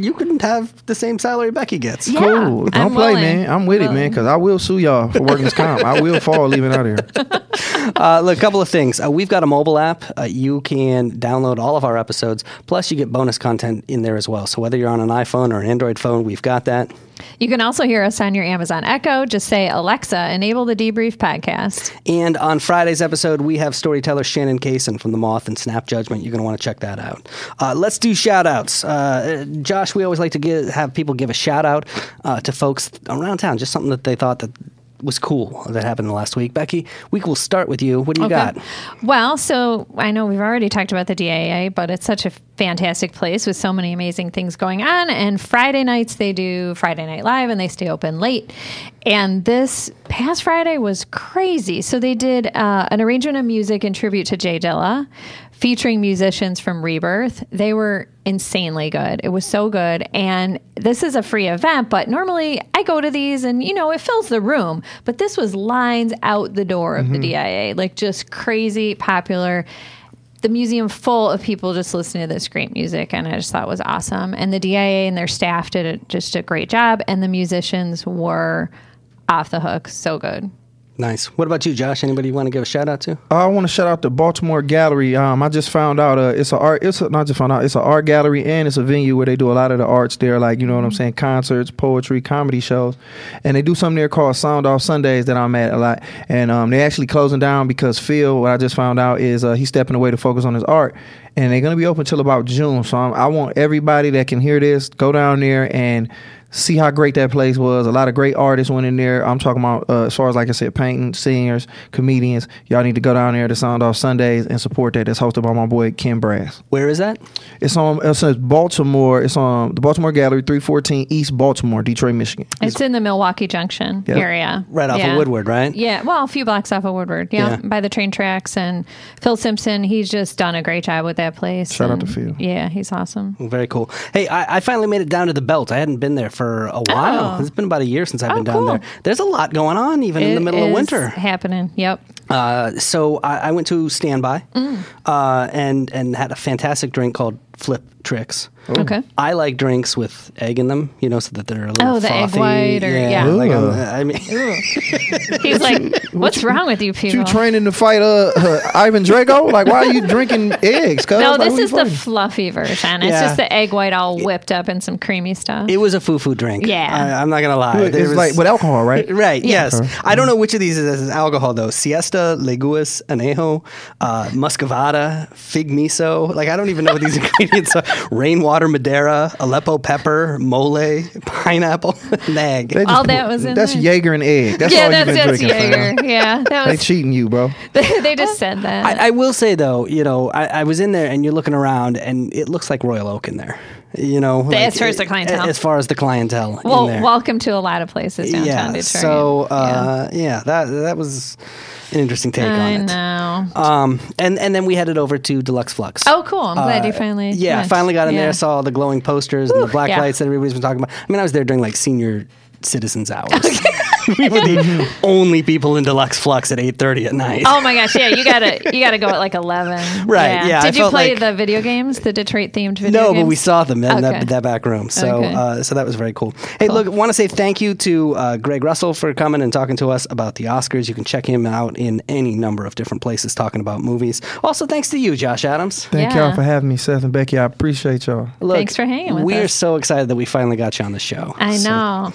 You can have the same salary Becky gets. Yeah, cool. Don't play, willing. man. I'm with it, man, because I will sue y'all for working this comp. I will fall leaving out here. Look, a couple of things. We've got a mobile app. You can download all of our episodes. Plus, you get bonus content in there as well. So whether you're on an iPhone or an Android phone, we've got that. You can also hear us on your Amazon Echo. Just say, Alexa, enable the Debrief podcast. And on Friday's episode, we have storyteller Shannon Kaysen from The Moth and Snap Judgment. You're going to want to check that out. Let's do shout-outs. Josh, we always like to have people give a shout-out to folks around town, just something that they thought that was cool that happened in the last week. Becky, we will start with you. What do you got? Well, so I know we've already talked about the DAA, but it's such a fantastic place with so many amazing things going on. And Friday nights they do Friday Night Live and they stay open late. And this past Friday was crazy. So they did an arrangement of music in tribute to Jay Dilla, featuring musicians from Rebirth. They were insanely good. It was so good. And this is a free event, but normally I go to these and, it fills the room. But this was lines out the door of the DIA, like just crazy popular. The museum full of people just listening to this great music, and I just thought it was awesome. And the DIA and their staff did just a great job, and the musicians were off the hook. So good. Nice. What about you, Josh? Anybody you want to give a shout out to? I want to shout out the Baltimore Gallery. I just found out it's an art gallery and it's a venue where they do a lot of the arts there, like, you know what I'm saying, concerts, poetry, comedy shows. And they do something there called Sound Off Sundays that I'm at a lot. And they actually closing down because Phil, what I just found out is he's stepping away to focus on his art. And they're going to be open till about June. So I want everybody that can hear this, go down there and see how great that place was. A lot of great artists went in there. I'm talking about, as far as, like I said, painting, singers, comedians. Y'all need to go down there to Sound Off Sundays and support that. It's hosted by my boy, Ken Brass. Where is that? It's Baltimore. It's on the Baltimore Gallery, 314 East Baltimore, Detroit, Michigan. It's in the Milwaukee Junction area. Right off of Woodward, right? Yeah, well, a few blocks off of Woodward. Yeah, by the train tracks. And Phil Simpson, he's just done a great job with that place. Shout out to Phil. Yeah, he's awesome. Very cool. Hey, I finally made it down to the Belt. I hadn't been there for a while. It's been about a year since I've been down there. There's a lot going on, even in the middle of winter. Happening. Yep. So I went to Standby and had a fantastic drink called Flip Tricks. Okay. I like drinks with egg in them, so that they're a little the egg frothy. white or Like I mean, he's like, what's wrong with you people? You training to fight Ivan Drago? Like, why are you drinking eggs? No, this is the fluffy version. It's just the egg white all whipped up in some creamy stuff. It was a foo-foo drink. Yeah. I'm not gonna lie. It's like with alcohol, right? Right. Yes. I don't know which of these is alcohol though. Siesta, Leguas, Anejo, Muscovada, Fig Miso. Like I don't even know what these ingredients are. Rainwater Madeira, Aleppo pepper, mole, pineapple, nag. All that was in That's there. Jaeger and egg. That's all you've been drinking. Jaeger. Yeah, that was. They cheating you, bro. They just said that. I will say though, I was in there and you're looking around and it looks like Royal Oak in there. As far as the clientele. As far as the clientele. Well, in there. welcome to a lot of places downtown Detroit. So that was an interesting take on it. I know. And then we headed over to Deluxe Flux. Oh, cool. I'm glad you finally I went. finally got in there, saw all the glowing posters and the black lights that everybody's been talking about. I mean, I was there during like senior citizens hours. We were the only people in Deluxe Flux at 8:30 at night. Oh my gosh, yeah, you gotta go at like 11. Right, yeah. Did you play the video games, the Detroit themed video games? No, but we saw them in that back room. So so that was very cool. Hey, look, I want to say thank you to Greg Russell for coming and talking to us about the Oscars. You can check him out in any number of different places talking about movies. Also, thanks to you, Josh Adams. Thank y'all for having me, Seth and Becky. I appreciate y'all. Look, thanks for hanging with us. We're so excited that we finally got you on the show. I know.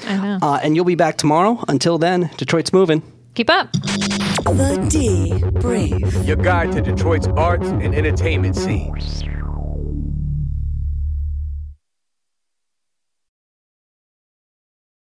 And you'll be back tomorrow. Until then, Detroit's moving. Keep up. The Debrief. Your guide to Detroit's arts and entertainment scene.